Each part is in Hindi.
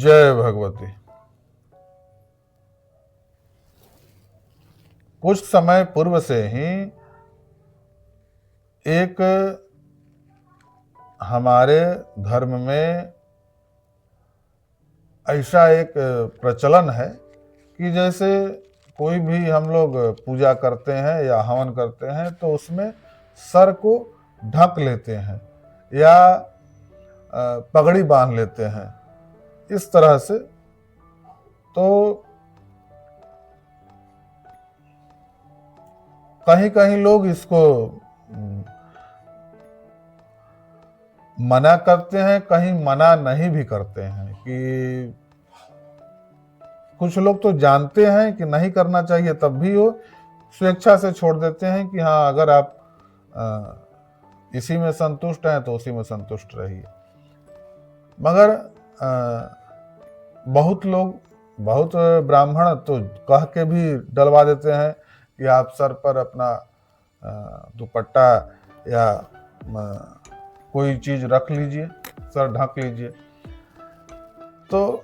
जय भगवती। कुछ समय पूर्व से ही एक हमारे धर्म में ऐसा एक प्रचलन है कि जैसे कोई भी हम लोग पूजा करते हैं या हवन करते हैं तो उसमें सर को ढक लेते हैं या पगड़ी बांध लेते हैं इस तरह से। तो कहीं कहीं लोग इसको मना करते हैं, कहीं मना नहीं भी करते हैं कि कुछ लोग तो जानते हैं कि नहीं करना चाहिए तब भी वो स्वेच्छा से छोड़ देते हैं कि हाँ, अगर आप इसी में संतुष्ट हैं तो उसी में संतुष्ट रहिए। मगर बहुत लोग, बहुत ब्राह्मण तो कह के भी डलवा देते हैं कि आप सर पर अपना दुपट्टा या कोई चीज रख लीजिए, सर ढक लीजिए। तो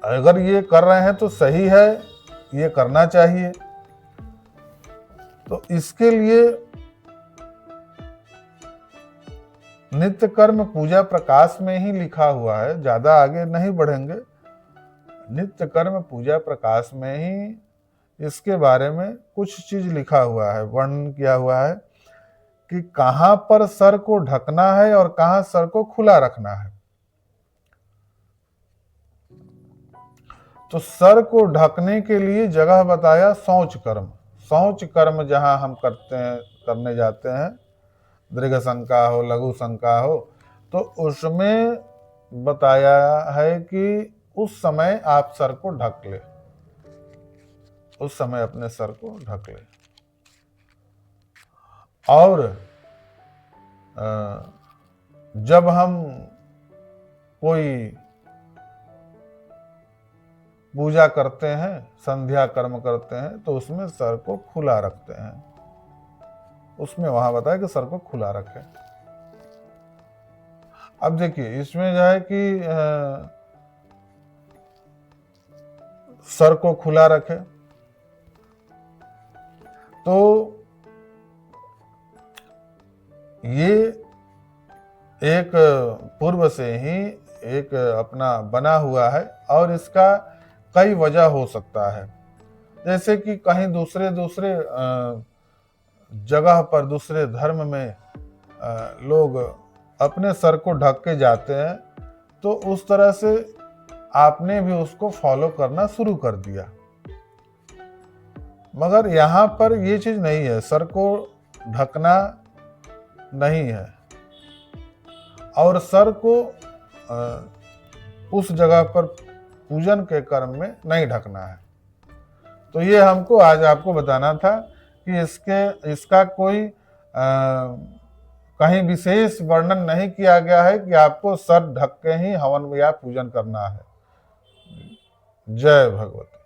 अगर ये कर रहे हैं तो सही है, ये करना चाहिए। तो इसके लिए नित्य कर्म पूजा प्रकाश में ही लिखा हुआ है, ज्यादा आगे नहीं बढ़ेंगे। नित्य कर्म पूजा प्रकाश में ही इसके बारे में कुछ चीज लिखा हुआ है, वर्णन किया हुआ है कि कहां पर सर को ढकना है और कहां सर को खुला रखना है। तो सर को ढकने के लिए जगह बताया शौच कर्म। शौच कर्म जहां हम करते हैं, करने जाते हैं, दीर्घ शंका हो, लघु शंका हो, तो उसमें बताया है कि उस समय आप सर को ढक ले, उस समय अपने सर को ढक ले। और जब हम कोई पूजा करते हैं, संध्या कर्म करते हैं, तो उसमें सर को खुला रखते हैं। उसमें वहां बताया कि सर को खुला रखें। अब देखिए, इसमें जो है कि सर को खुला रखे तो ये एक पूर्व से ही एक अपना बना हुआ है और इसका कई वजह हो सकता है। जैसे कि कहीं दूसरे जगह पर, दूसरे धर्म में लोग अपने सर को ढक के जाते हैं, तो उस तरह से आपने भी उसको फॉलो करना शुरू कर दिया। मगर यहाँ पर ये चीज नहीं है, सर को ढकना नहीं है और सर को उस जगह पर पूजन के कर्म में नहीं ढकना है। तो ये हमको आज आपको बताना था कि इसका कोई कहीं विशेष वर्णन नहीं किया गया है कि आपको सर ढक के ही हवन या पूजन करना है। जय भगवती।